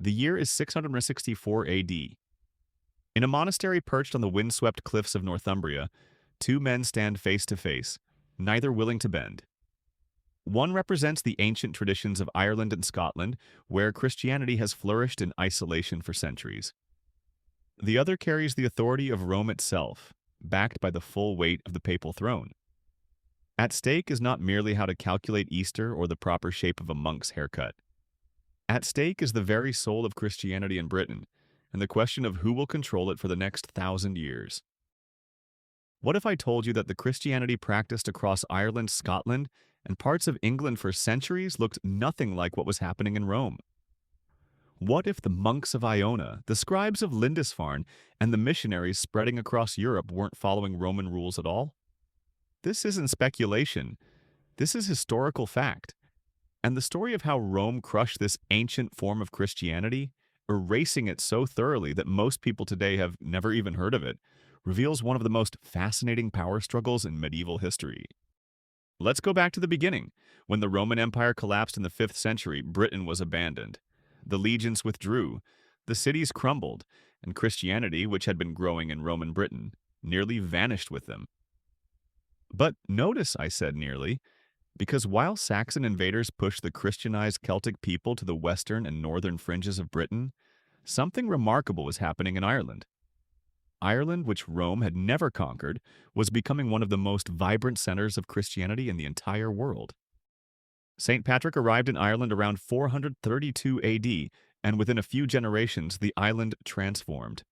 The year is 664 AD. In a monastery perched on the windswept cliffs of Northumbria, two men stand face to face, neither willing to bend. One represents the ancient traditions of Ireland and Scotland, where Christianity has flourished in isolation for centuries. The other carries the authority of Rome itself, backed by the full weight of the papal throne. At stake is not merely how to calculate Easter or the proper shape of a monk's haircut. At stake is the very soul of Christianity in Britain, and the question of who will control it for the next 1,000 years. What if I told you that the Christianity practiced across Ireland, Scotland, and parts of England for centuries looked nothing like what was happening in Rome? What if the monks of Iona, the scribes of Lindisfarne, and the missionaries spreading across Europe weren't following Roman rules at all? This isn't speculation. This is historical fact. And the story of how Rome crushed this ancient form of Christianity, erasing it so thoroughly that most people today have never even heard of it, reveals one of the most fascinating power struggles in medieval history. Let's go back to the beginning. When the Roman Empire collapsed in the 5th century, Britain was abandoned. The legions withdrew, the cities crumbled, and Christianity, which had been growing in Roman Britain, nearly vanished with them. But notice I said nearly, because while Saxon invaders pushed the Christianized Celtic people to the western and northern fringes of Britain, something remarkable was happening in Ireland. Ireland, which Rome had never conquered, was becoming one of the most vibrant centers of Christianity in the entire world. St. Patrick arrived in Ireland around 432 AD, and within a few generations the island transformed.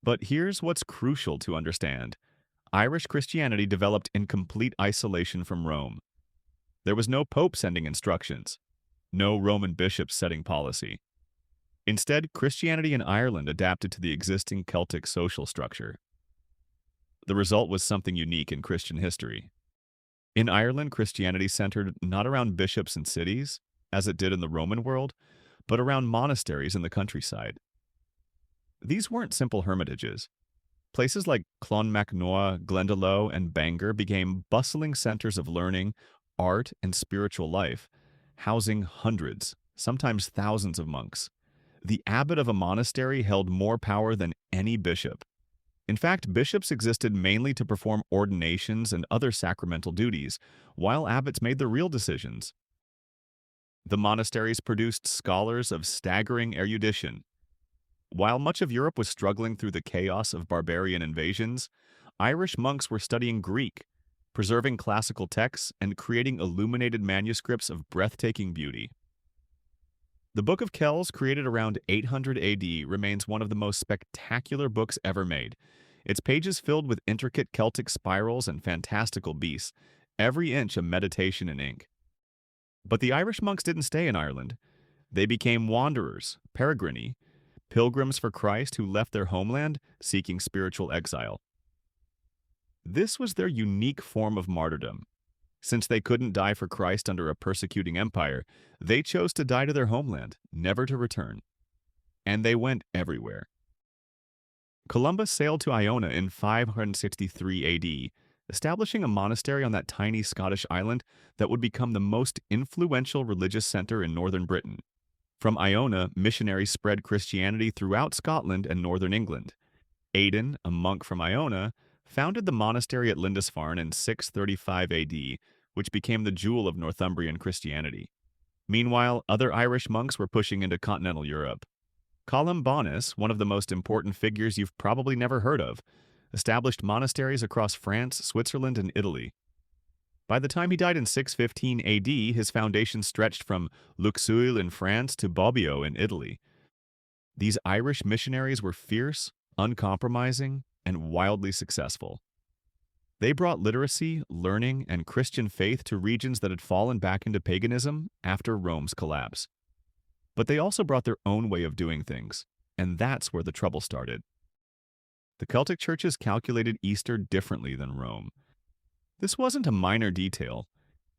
But here's what's crucial to understand. Irish Christianity developed in complete isolation from Rome. There was no pope sending instructions, no Roman bishops setting policy. Instead, Christianity in Ireland adapted to the existing Celtic social structure. The result was something unique in Christian history. In Ireland, Christianity centered not around bishops and cities, as it did in the Roman world, but around monasteries in the countryside. These weren't simple hermitages. Places like Clonmacnois, Glendalough, and Bangor became bustling centers of learning, art, and spiritual life, housing hundreds, sometimes thousands of monks. The abbot of a monastery held more power than any bishop. In fact, bishops existed mainly to perform ordinations and other sacramental duties, while abbots made the real decisions. The monasteries produced scholars of staggering erudition. While much of Europe was struggling through the chaos of barbarian invasions, Irish monks were studying Greek, preserving classical texts, and creating illuminated manuscripts of breathtaking beauty. The Book of Kells, created around 800 AD, remains one of the most spectacular books ever made. Its pages filled with intricate Celtic spirals and fantastical beasts, every inch a meditation in ink. But the Irish monks didn't stay in Ireland. They became wanderers, peregrini, pilgrims for Christ who left their homeland seeking spiritual exile. This was their unique form of martyrdom. Since they couldn't die for Christ under a persecuting empire, they chose to die to their homeland, never to return. And they went everywhere. Columbus sailed to Iona in 563 AD, establishing a monastery on that tiny Scottish island that would become the most influential religious center in northern Britain. From Iona, missionaries spread Christianity throughout Scotland and northern England. Aidan, a monk from Iona, founded the monastery at Lindisfarne in 635 AD, which became the jewel of Northumbrian Christianity. Meanwhile, other Irish monks were pushing into continental Europe. Columbanus, one of the most important figures you've probably never heard of, established monasteries across France, Switzerland, and Italy. By the time he died in 615 AD, his foundation stretched from Luxeuil in France to Bobbio in Italy. These Irish missionaries were fierce, uncompromising, and wildly successful. They brought literacy, learning, and Christian faith to regions that had fallen back into paganism after Rome's collapse. But they also brought their own way of doing things, and that's where the trouble started. The Celtic churches calculated Easter differently than Rome. This wasn't a minor detail.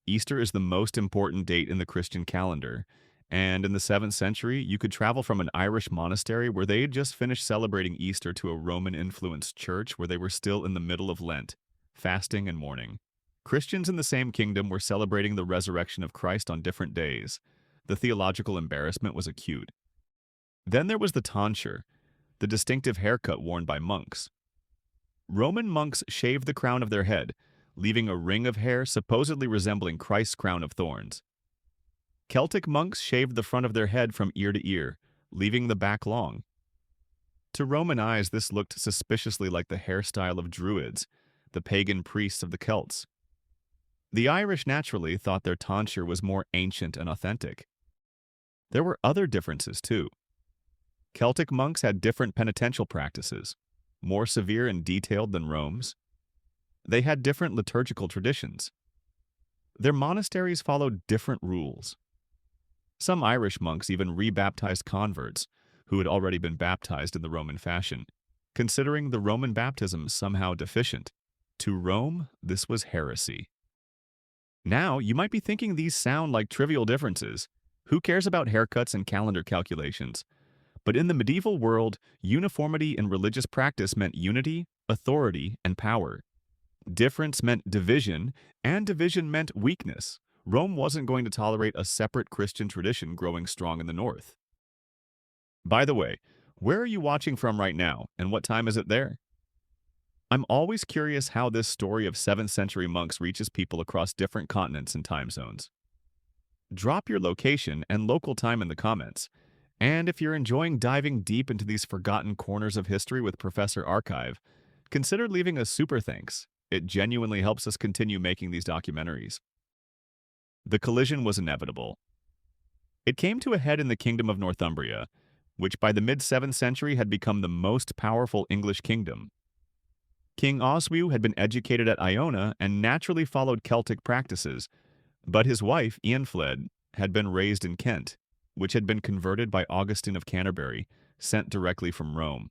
Easter is the most important date in the Christian calendar, and in the 7th century, you could travel from an Irish monastery where they had just finished celebrating Easter to a Roman-influenced church where they were still in the middle of Lent, fasting and mourning. Christians in the same kingdom were celebrating the resurrection of Christ on different days. The theological embarrassment was acute. Then there was the tonsure, the distinctive haircut worn by monks. Roman monks shaved the crown of their head, leaving a ring of hair supposedly resembling Christ's crown of thorns. Celtic monks shaved the front of their head from ear to ear, leaving the back long. To Roman eyes, this looked suspiciously like the hairstyle of Druids, the pagan priests of the Celts. The Irish naturally thought their tonsure was more ancient and authentic. There were other differences, too. Celtic monks had different penitential practices, more severe and detailed than Rome's. They had different liturgical traditions. Their monasteries followed different rules. Some Irish monks even rebaptized converts who had already been baptized in the Roman fashion, considering the Roman baptism somehow deficient. To Rome, this was heresy. Now, you might be thinking these sound like trivial differences. Who cares about haircuts and calendar calculations? But in the medieval world, uniformity in religious practice meant unity, authority, and power. Difference meant division, and division meant weakness. Rome wasn't going to tolerate a separate Christian tradition growing strong in the north. By the way, where are you watching from right now, and what time is it there? I'm always curious how this story of 7th century monks reaches people across different continents and time zones. Drop your location and local time in the comments. And if you're enjoying diving deep into these forgotten corners of history with Professor Archive, consider leaving a super thanks. It genuinely helps us continue making these documentaries. The collision was inevitable. It came to a head in the Kingdom of Northumbria, which by the mid-7th century had become the most powerful English kingdom. King Oswiu had been educated at Iona and naturally followed Celtic practices, but his wife, Eanfled, had been raised in Kent, which had been converted by Augustine of Canterbury, sent directly from Rome.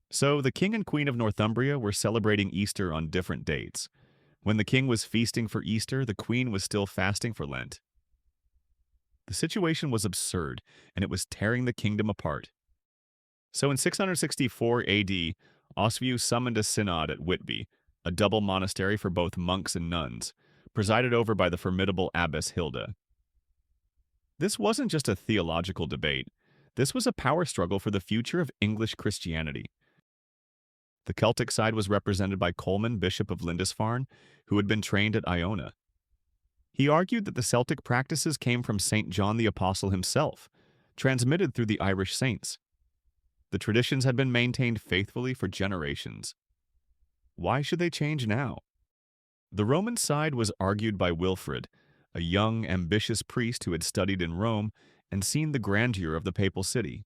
So the king and queen of Northumbria were celebrating Easter on different dates. When the king was feasting for Easter, the queen was still fasting for Lent. The situation was absurd, and it was tearing the kingdom apart. So in 664 AD, Oswiu summoned a synod at Whitby, a double monastery for both monks and nuns, presided over by the formidable abbess Hilda. This wasn't just a theological debate. This was a power struggle for the future of English Christianity. The Celtic side was represented by Colman, Bishop of Lindisfarne, who had been trained at Iona. He argued that the Celtic practices came from St. John the Apostle himself, transmitted through the Irish saints. The traditions had been maintained faithfully for generations. Why should they change now? The Roman side was argued by Wilfrid, a young, ambitious priest who had studied in Rome and seen the grandeur of the papal city.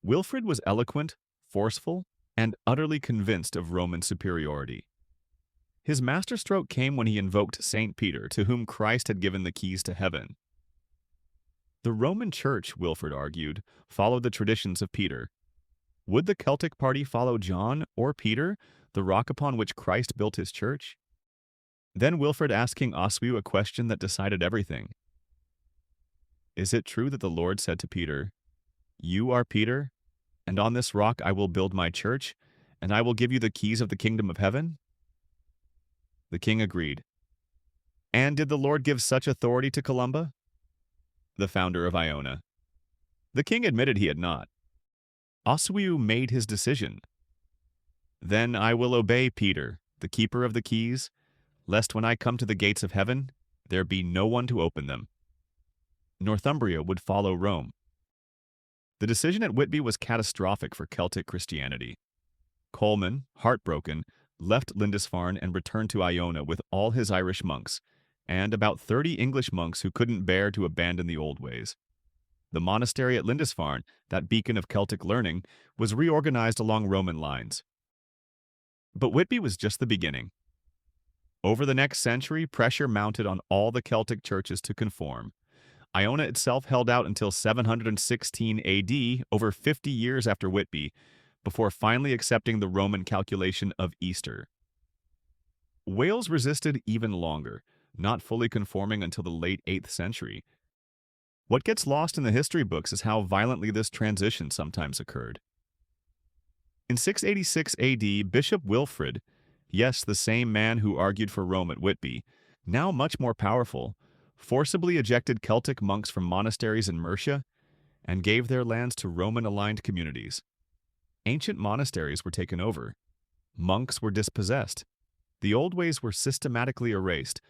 Wilfrid was eloquent, forceful, and utterly convinced of Roman superiority. His masterstroke came when he invoked St. Peter, to whom Christ had given the keys to heaven. The Roman Church, Wilfrid argued, followed the traditions of Peter. Would the Celtic party follow John or Peter, the rock upon which Christ built his church? Then Wilfrid asked King Oswiu a question that decided everything. Is it true that the Lord said to Peter, "You are Peter, and on this rock I will build my church, and I will give you the keys of the kingdom of heaven?" The king agreed. And did the Lord give such authority to Columba, the founder of Iona? The king admitted he had not. Oswiu made his decision. Then I will obey Peter, the keeper of the keys, lest when I come to the gates of heaven, there be no one to open them. Northumbria would follow Rome. The decision at Whitby was catastrophic for Celtic Christianity. Colman, heartbroken, left Lindisfarne and returned to Iona with all his Irish monks, and about 30 English monks who couldn't bear to abandon the old ways. The monastery at Lindisfarne, that beacon of Celtic learning, was reorganized along Roman lines. But Whitby was just the beginning. Over the next century, pressure mounted on all the Celtic churches to conform. Iona itself held out until 716 AD, over 50 years after Whitby, before finally accepting the Roman calculation of Easter. Wales resisted even longer, not fully conforming until the late 8th century. What gets lost in the history books is how violently this transition sometimes occurred. In 686 AD, Bishop Wilfrid, yes, the same man who argued for Rome at Whitby, now much more powerful, forcibly ejected Celtic monks from monasteries in Mercia and gave their lands to Roman-aligned communities. Ancient monasteries were taken over. Monks were dispossessed. The old ways were systematically erased.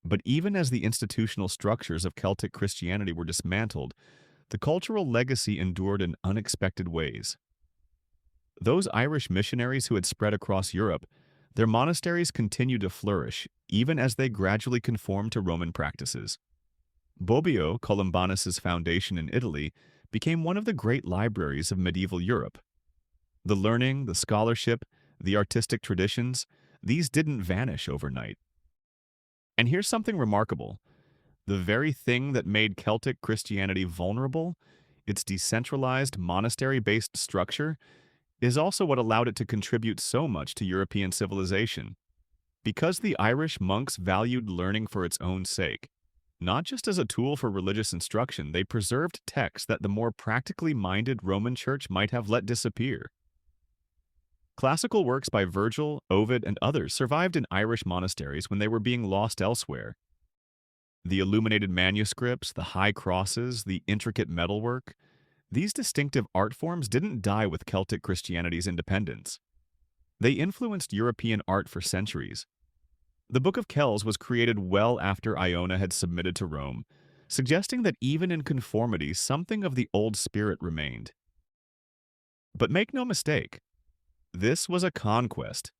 But even as the institutional structures of Celtic Christianity were dismantled, the cultural legacy endured in unexpected ways. Those Irish missionaries who had spread across Europe, their monasteries continued to flourish, even as they gradually conformed to Roman practices. Bobbio, Columbanus's foundation in Italy, became one of the great libraries of medieval Europe. The learning, the scholarship, the artistic traditions, these didn't vanish overnight. And here's something remarkable. The very thing that made Celtic Christianity vulnerable, its decentralized, monastery-based structure, is also what allowed it to contribute so much to European civilization. Because the Irish monks valued learning for its own sake, not just as a tool for religious instruction, they preserved texts that the more practically minded Roman Church might have let disappear. Classical works by Virgil, Ovid, and others survived in Irish monasteries when they were being lost elsewhere. The illuminated manuscripts, the high crosses, the intricate metalwork, these distinctive art forms didn't die with Celtic Christianity's independence. They influenced European art for centuries. The Book of Kells was created well after Iona had submitted to Rome, suggesting that even in conformity, something of the old spirit remained. But make no mistake, this was a conquest.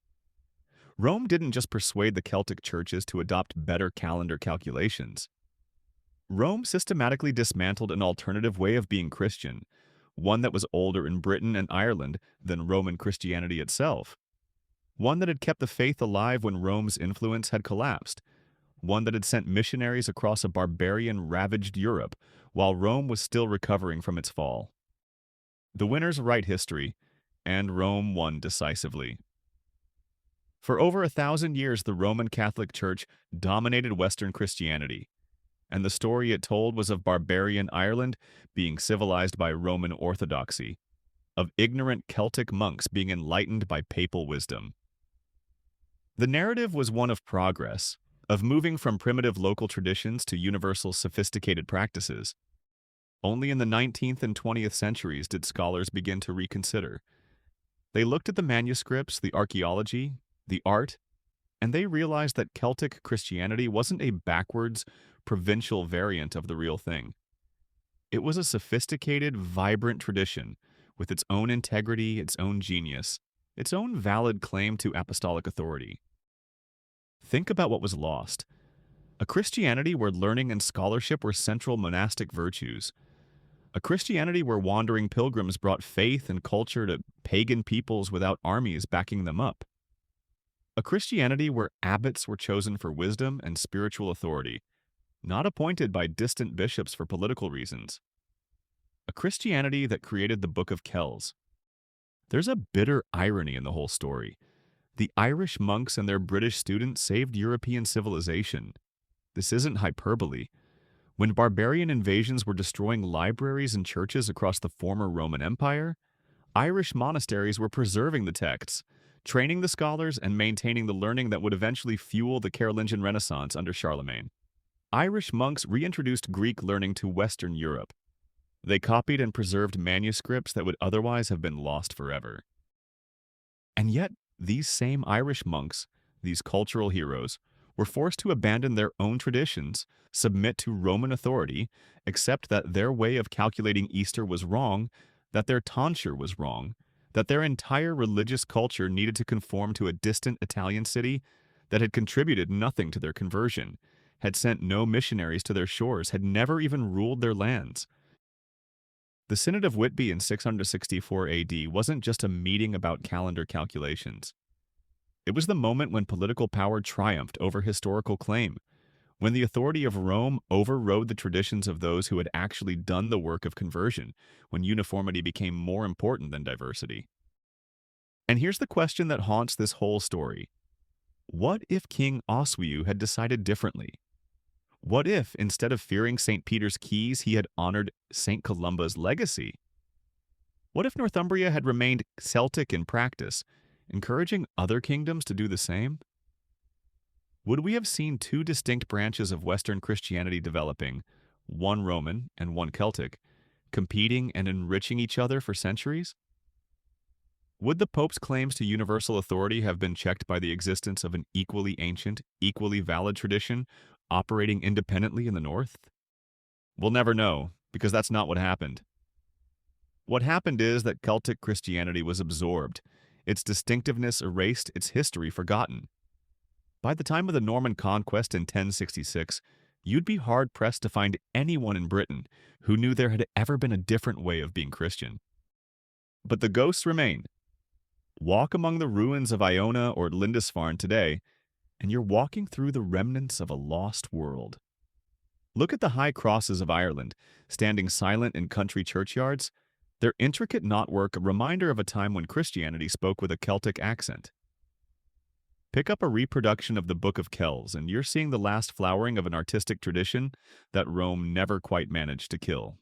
Rome didn't just persuade the Celtic churches to adopt better calendar calculations. Rome systematically dismantled an alternative way of being Christian, one that was older in Britain and Ireland than Roman Christianity itself, one that had kept the faith alive when Rome's influence had collapsed, one that had sent missionaries across a barbarian-ravaged Europe while Rome was still recovering from its fall. The winners write history, and Rome won decisively. For over 1,000 years, the Roman Catholic Church dominated Western Christianity, and the story it told was of barbarian Ireland being civilized by Roman orthodoxy, of ignorant Celtic monks being enlightened by papal wisdom. The narrative was one of progress, of moving from primitive local traditions to universal sophisticated practices. Only in the 19th and 20th centuries did scholars begin to reconsider. They looked at the manuscripts, the archaeology, the art, and they realized that Celtic Christianity wasn't a backwards, provincial variant of the real thing. It was a sophisticated, vibrant tradition with its own integrity, its own genius, its own valid claim to apostolic authority. Think about what was lost. A Christianity where learning and scholarship were central monastic virtues. A Christianity where wandering pilgrims brought faith and culture to pagan peoples without armies backing them up. A Christianity where abbots were chosen for wisdom and spiritual authority, not appointed by distant bishops for political reasons. A Christianity that created the Book of Kells. There's a bitter irony in the whole story. The Irish monks and their British students saved European civilization. This isn't hyperbole. When barbarian invasions were destroying libraries and churches across the former Roman Empire, Irish monasteries were preserving the texts, training the scholars, and maintaining the learning that would eventually fuel the Carolingian Renaissance under Charlemagne. Irish monks reintroduced Greek learning to Western Europe. They copied and preserved manuscripts that would otherwise have been lost forever. And yet, these same Irish monks, these cultural heroes, were forced to abandon their own traditions, submit to Roman authority, accept that their way of calculating Easter was wrong, that their tonsure was wrong, that their entire religious culture needed to conform to a distant Italian city that had contributed nothing to their conversion, had sent no missionaries to their shores, had never even ruled their lands. The Synod of Whitby in 664 AD wasn't just a meeting about calendar calculations. It was the moment when political power triumphed over historical claim, when the authority of Rome overrode the traditions of those who had actually done the work of conversion, when uniformity became more important than diversity. And here's the question that haunts this whole story. What if King Oswiu had decided differently? What if, instead of fearing St. Peter's keys, he had honored St. Columba's legacy? What if Northumbria had remained Celtic in practice, encouraging other kingdoms to do the same? Would we have seen two distinct branches of Western Christianity developing, one Roman and one Celtic, competing and enriching each other for centuries? Would the Pope's claims to universal authority have been checked by the existence of an equally ancient, equally valid tradition operating independently in the North? We'll never know, because that's not what happened. What happened is that Celtic Christianity was absorbed, its distinctiveness erased, its history forgotten. By the time of the Norman conquest in 1066, you'd be hard-pressed to find anyone in Britain who knew there had ever been a different way of being Christian. But the ghosts remain. Walk among the ruins of Iona or Lindisfarne today, and you're walking through the remnants of a lost world. Look at the high crosses of Ireland, standing silent in country churchyards, their intricate knotwork a reminder of a time when Christianity spoke with a Celtic accent. Pick up a reproduction of the Book of Kells, and you're seeing the last flowering of an artistic tradition that Rome never quite managed to kill.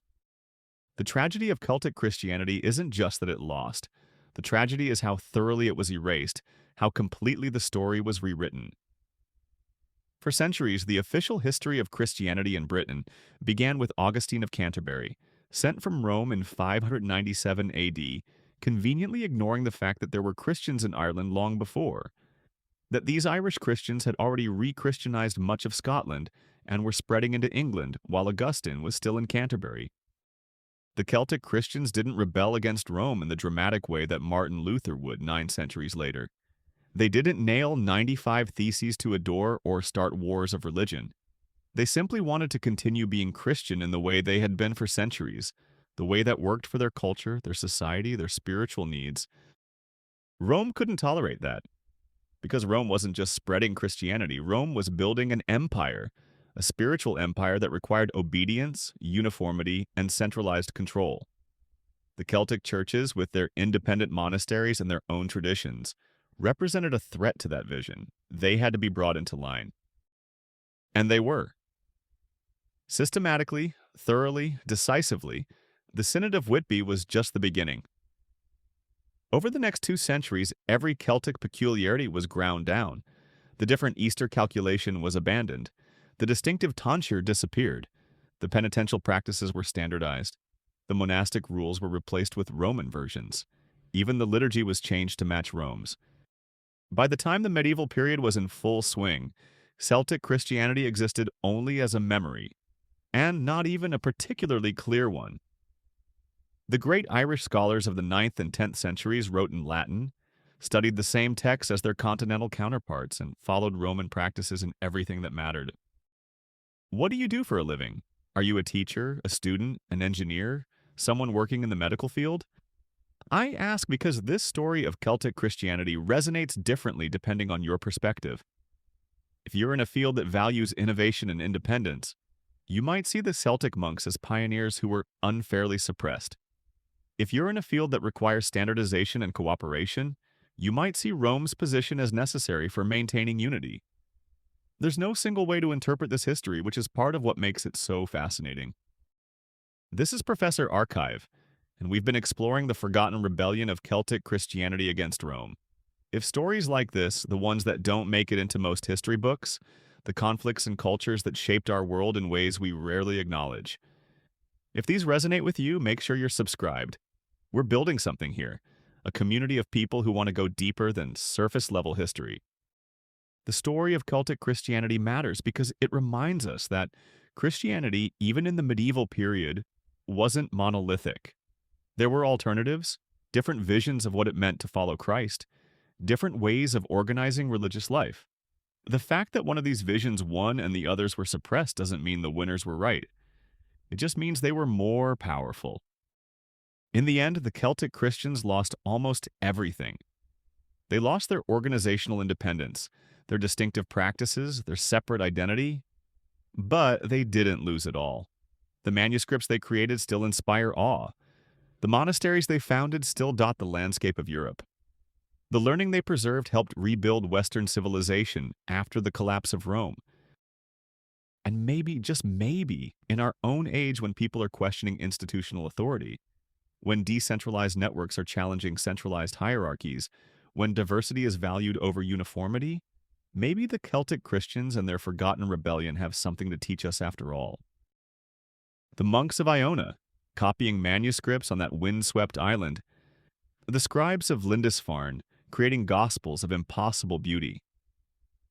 The tragedy of Celtic Christianity isn't just that it lost. The tragedy is how thoroughly it was erased, how completely the story was rewritten. For centuries, the official history of Christianity in Britain began with Augustine of Canterbury, sent from Rome in 597 AD, conveniently ignoring the fact that there were Christians in Ireland long before, that these Irish Christians had already re-Christianized much of Scotland and were spreading into England while Augustine was still in Canterbury. The Celtic Christians didn't rebel against Rome in the dramatic way that Martin Luther would 9 centuries later. They didn't nail 95 theses to a door or start wars of religion. They simply wanted to continue being Christian in the way they had been for centuries, the way that worked for their culture, their society, their spiritual needs. Rome couldn't tolerate that. Because Rome wasn't just spreading Christianity, Rome was building an empire, a spiritual empire that required obedience, uniformity, and centralized control. The Celtic churches, with their independent monasteries and their own traditions, represented a threat to that vision. They had to be brought into line. And they were. Systematically, thoroughly, decisively, the Synod of Whitby was just the beginning. Over the next 2 centuries, every Celtic peculiarity was ground down. The different Easter calculation was abandoned. The distinctive tonsure disappeared. The penitential practices were standardized. The monastic rules were replaced with Roman versions. Even the liturgy was changed to match Rome's. By the time the medieval period was in full swing, Celtic Christianity existed only as a memory, and not even a particularly clear one. The great Irish scholars of the 9th and 10th centuries wrote in Latin, studied the same texts as their continental counterparts, and followed Roman practices in everything that mattered. What do you do for a living? Are you a teacher, a student, an engineer, someone working in the medical field? I ask because this story of Celtic Christianity resonates differently depending on your perspective. If you're in a field that values innovation and independence, you might see the Celtic monks as pioneers who were unfairly suppressed. If you're in a field that requires standardization and cooperation, you might see Rome's position as necessary for maintaining unity. There's no single way to interpret this history, which is part of what makes it so fascinating. This is Professor Archive, and we've been exploring the forgotten rebellion of Celtic Christianity against Rome. If stories like this, the ones that don't make it into most history books, the conflicts and cultures that shaped our world in ways we rarely acknowledge, if these resonate with you, make sure you're subscribed. We're building something here, a community of people who want to go deeper than surface-level history. The story of Celtic Christianity matters because it reminds us that Christianity, even in the medieval period, wasn't monolithic. There were alternatives, different visions of what it meant to follow Christ, different ways of organizing religious life. The fact that one of these visions won and the others were suppressed doesn't mean the winners were right. It just means they were more powerful. In the end, the Celtic Christians lost almost everything. They lost their organizational independence, their distinctive practices, their separate identity, but they didn't lose it all. The manuscripts they created still inspire awe. The monasteries they founded still dot the landscape of Europe. The learning they preserved helped rebuild Western civilization after the collapse of Rome. And maybe, just maybe, in our own age when people are questioning institutional authority, when decentralized networks are challenging centralized hierarchies, when diversity is valued over uniformity, maybe the Celtic Christians and their forgotten rebellion have something to teach us after all. The monks of Iona, copying manuscripts on that windswept island, the scribes of Lindisfarne creating gospels of impossible beauty,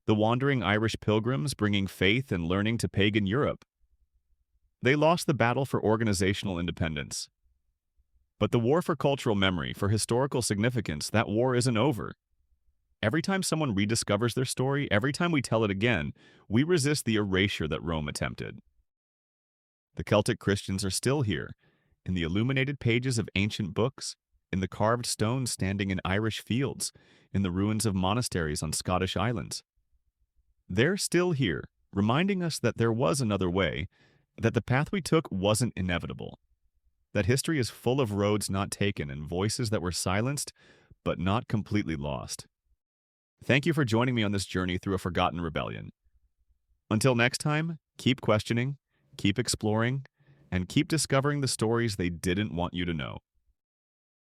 the wandering Irish pilgrims bringing faith and learning to pagan Europe. They lost the battle for organizational independence. But the war for cultural memory, for historical significance, that war isn't over. Every time someone rediscovers their story, every time we tell it again, we resist the erasure that Rome attempted. The Celtic Christians are still here, in the illuminated pages of ancient books, in the carved stones standing in Irish fields, in the ruins of monasteries on Scottish islands. They're still here, reminding us that there was another way, that the path we took wasn't inevitable, that history is full of roads not taken and voices that were silenced, but not completely lost. Thank you for joining me on this journey through a forgotten rebellion. Until next time, keep questioning, keep exploring, and keep discovering the stories they didn't want you to know.